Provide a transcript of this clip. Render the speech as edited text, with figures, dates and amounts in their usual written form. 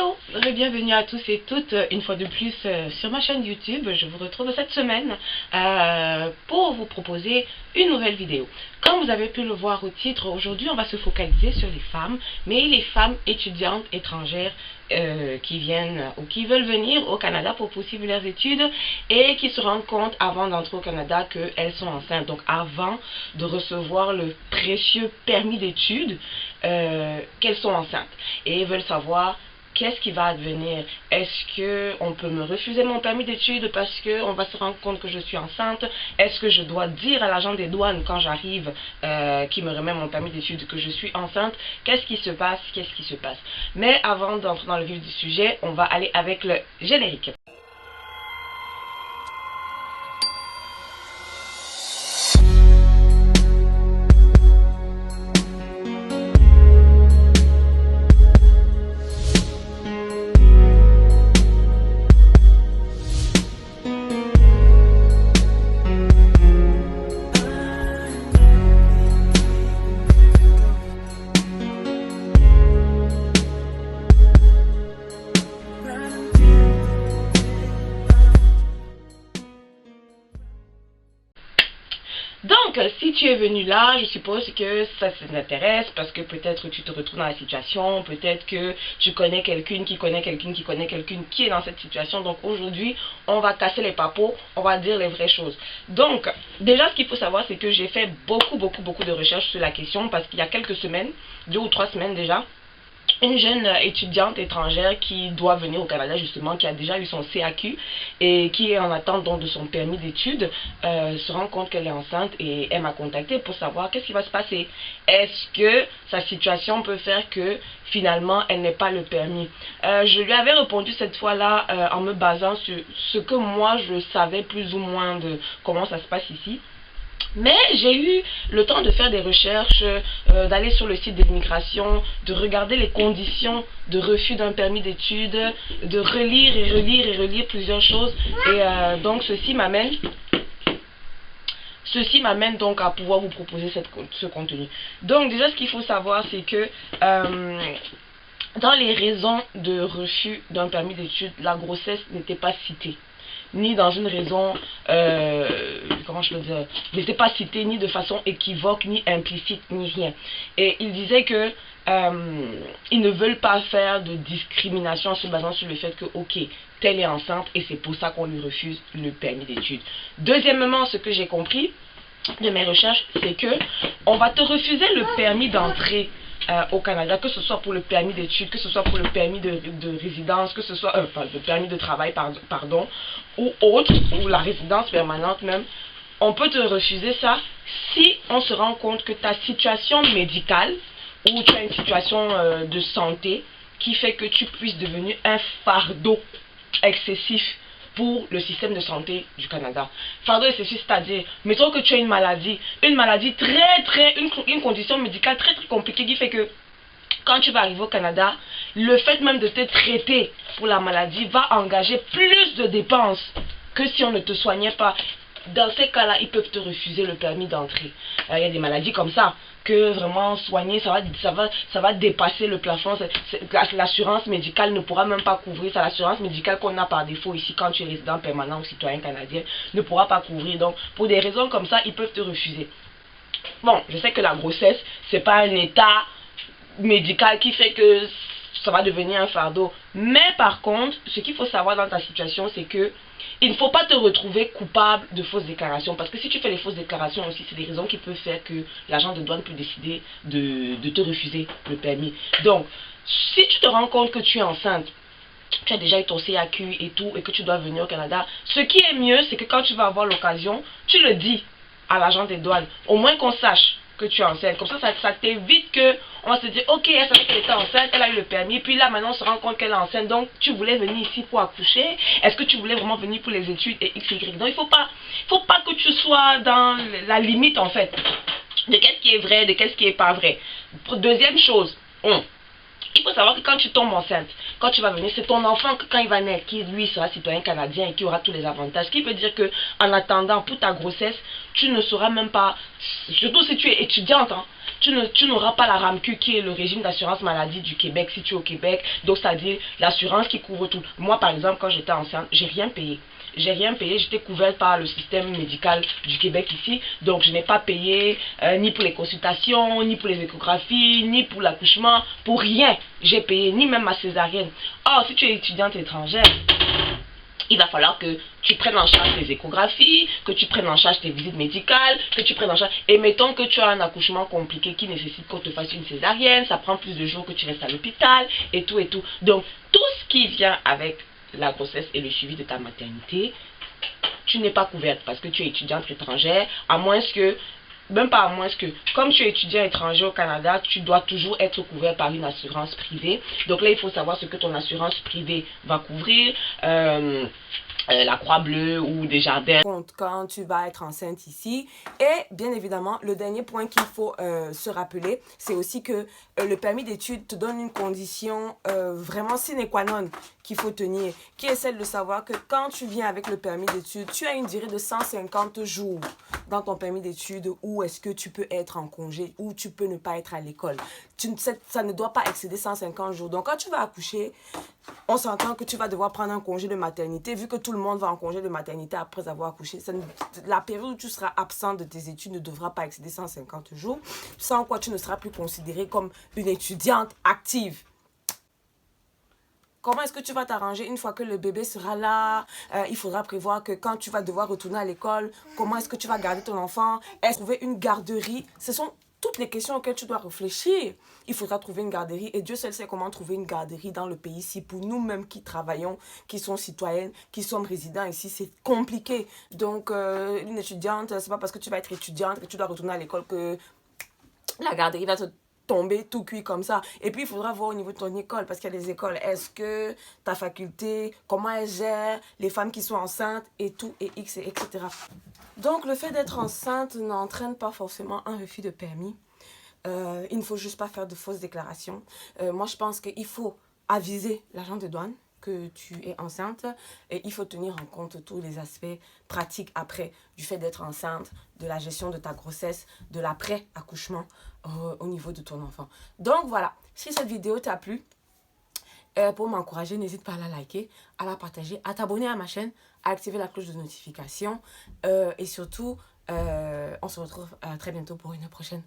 Hello, bienvenue à tous et toutes une fois de plus sur ma chaîne YouTube. Je vous retrouve cette semaine pour vous proposer une nouvelle vidéo. Comme vous avez pu le voir au titre, aujourd'hui on va se focaliser sur les femmes, mais les femmes étudiantes étrangères qui viennent ou qui veulent venir au Canada pour poursuivre leurs études et qui se rendent compte avant d'entrer au Canada qu'elles sont enceintes. Donc avant de recevoir le précieux permis d'études, qu'elles sont enceintes et veulent savoir qu'est-ce qui va advenir. Est-ce qu'on peut me refuser mon permis d'études parce qu'on va se rendre compte que je suis enceinte? Est-ce que je dois dire à l'agent des douanes quand j'arrive, qui me remet mon permis d'études, que je suis enceinte? Qu'est-ce qui se passe? Qu'est-ce qui se passe? Mais avant d'entrer dans le vif du sujet, on va aller avec le générique. Donc, si tu es venu là, je suppose que ça t'intéresse parce que peut-être tu te retrouves dans la situation, peut-être que tu connais quelqu'un qui connaît quelqu'un qui connaît quelqu'un qui est dans cette situation. Donc aujourd'hui, on va casser les papeaux, on va dire les vraies choses. Donc, déjà ce qu'il faut savoir, c'est que j'ai fait beaucoup de recherches sur la question parce qu'il y a quelques semaines, 2 ou 3 semaines déjà, une jeune étudiante étrangère qui doit venir au Canada justement, qui a déjà eu son CAQ et qui est en attente donc de son permis d'études, se rend compte qu'elle est enceinte et elle m'a contacté pour savoir qu'est-ce qui va se passer. Est-ce que sa situation peut faire que finalement elle n'ait pas le permis? Je lui avais répondu cette fois-là en me basant sur ce que moi je savais plus ou moins de comment ça se passe ici. Mais j'ai eu le temps de faire des recherches, d'aller sur le site de l'immigration, de regarder les conditions de refus d'un permis d'études, de relire et relire plusieurs choses. Et donc ceci m'amène donc à pouvoir vous proposer ce contenu. Donc déjà ce qu'il faut savoir, c'est que dans les raisons de refus d'un permis d'études, la grossesse n'était pas citée, ni dans une raison, comment je le dis, n'était pas cité ni de façon équivoque, ni implicite, ni rien. Et ils disaient que ils ne veulent pas faire de discrimination en se basant sur le fait que, ok, telle est enceinte et c'est pour ça qu'on lui refuse le permis d'études. Deuxièmement, ce que j'ai compris de mes recherches, c'est que on va te refuser le permis d'entrée au Canada, que ce soit pour le permis d'études, que ce soit pour le permis de résidence, que ce soit le permis de travail, pardon, ou autre, ou la résidence permanente même. On peut te refuser ça si on se rend compte que ta situation médicale ou tu as une situation de santé qui fait que tu puisses devenir un fardeau excessif pour le système de santé du Canada. Fardeau excessif, c'est-à-dire, mettons que tu as une maladie une condition médicale très compliquée qui fait que quand tu vas arriver au Canada, le fait même de te traiter pour la maladie va engager plus de dépenses que si on ne te soignait pas. Dans ces cas-là, ils peuvent te refuser le permis d'entrée. Il y a des maladies comme ça que vraiment soigner, ça va dépasser le plafond. L'assurance médicale ne pourra même pas couvrir. C'est l'assurance médicale qu'on a par défaut ici quand tu es résident permanent ou citoyen canadien, ne pourra pas couvrir. Donc, pour des raisons comme ça, ils peuvent te refuser. Bon, je sais que la grossesse, c'est pas un état médical qui fait que ça va devenir un fardeau. Mais par contre, ce qu'il faut savoir dans ta situation, c'est que il ne faut pas te retrouver coupable de fausses déclarations. Parce que si tu fais les fausses déclarations aussi, c'est des raisons qui peuvent faire que l'agent de douane peut décider de te refuser le permis. Donc, si tu te rends compte que tu es enceinte, tu as déjà eu ton CAQ et tout, et que tu dois venir au Canada, ce qui est mieux, c'est que quand tu vas avoir l'occasion, tu le dis à l'agent des douanes. Au moins qu'on sache que tu es enceinte. Comme ça t'évite que on va se dire, ok, elle savait qu'elle était enceinte, elle a eu le permis, puis là maintenant on se rend compte qu'elle est enceinte, donc tu voulais venir ici pour accoucher, est-ce que tu voulais vraiment venir pour les études et x, y. Donc il faut pas que tu sois dans la limite en fait, de qu'est-ce qui est vrai, de qu'est-ce qui est pas vrai. Deuxième chose, il faut savoir que quand tu tombes enceinte, quand tu vas venir, c'est ton enfant que quand il va naître, qui lui sera citoyen canadien et qui aura tous les avantages. Ce qui veut dire que en attendant pour ta grossesse, tu ne sauras même pas, surtout si tu es étudiante, tu n'auras pas la RAMQ qui est le régime d'assurance maladie du Québec si tu es au Québec. Donc, c'est-à-dire l'assurance qui couvre tout. Moi, par exemple, quand j'étais enceinte, j'ai rien payé. J'ai rien payé, j'étais couverte par le système médical du Québec ici. Donc, je n'ai pas payé ni pour les consultations, ni pour les échographies, ni pour l'accouchement, pour rien. J'ai payé, ni même ma césarienne. Or, si tu es étudiante étrangère, il va falloir que tu prennes en charge tes échographies, que tu prennes en charge tes visites médicales, que tu prennes en charge... Et mettons que tu as un accouchement compliqué qui nécessite qu'on te fasse une césarienne, ça prend plus de jours que tu restes à l'hôpital, et tout, et tout. Donc, tout ce qui vient avec la grossesse et le suivi de ta maternité, tu n'es pas couverte parce que tu es étudiante étrangère, à moins que... Même pas à moins que, comme tu es étudiant étranger au Canada, tu dois toujours être couvert par une assurance privée. Donc là, il faut savoir ce que ton assurance privée va couvrir. La Croix-Bleue ou des jardins. Quand tu vas être enceinte ici. Et bien évidemment, le dernier point qu'il faut se rappeler, c'est aussi que le permis d'études te donne une condition vraiment sine qua non qu'il faut tenir, qui est celle de savoir que quand tu viens avec le permis d'études, tu as une durée de 150 jours dans ton permis d'études où est-ce que tu peux être en congé, où tu peux ne pas être à l'école. Ça ne doit pas excéder 150 jours. Donc quand tu vas accoucher, on s'entend que tu vas devoir prendre un congé de maternité, vu que tout le monde va en congé de maternité après avoir accouché. La période où tu seras absent de tes études ne devra pas excéder 150 jours, sans quoi tu ne seras plus considérée comme une étudiante active. Comment est-ce que tu vas t'arranger une fois que le bébé sera là? Il faudra prévoir que quand tu vas devoir retourner à l'école, comment est-ce que tu vas garder ton enfant? Est-ce trouver une garderie? Ce sont toutes les questions auxquelles tu dois réfléchir. Il faudra trouver une garderie et Dieu seul sait comment trouver une garderie dans le pays ici. Pour nous-mêmes qui travaillons, qui sont citoyennes, qui sommes résidents ici, c'est compliqué. Donc, une étudiante, c'est pas parce que tu vas être étudiante que tu dois retourner à l'école que la garderie va te tomber tout cuit comme ça. Et puis, il faudra voir au niveau de ton école, parce qu'il y a des écoles. Est-ce que ta faculté, comment elle gère les femmes qui sont enceintes et tout, et X, et etc. Donc, le fait d'être enceinte n'entraîne pas forcément un refus de permis. Il ne faut juste pas faire de fausses déclarations. Moi, je pense qu'il faut aviser l'agent de douane que tu es enceinte et il faut tenir en compte tous les aspects pratiques après du fait d'être enceinte, de la gestion de ta grossesse, de l'après-accouchement au niveau de ton enfant. Donc voilà, si cette vidéo t'a plu, pour m'encourager, n'hésite pas à la liker, à la partager, à t'abonner à ma chaîne, à activer la cloche de notification et surtout, on se retrouve très bientôt pour une prochaine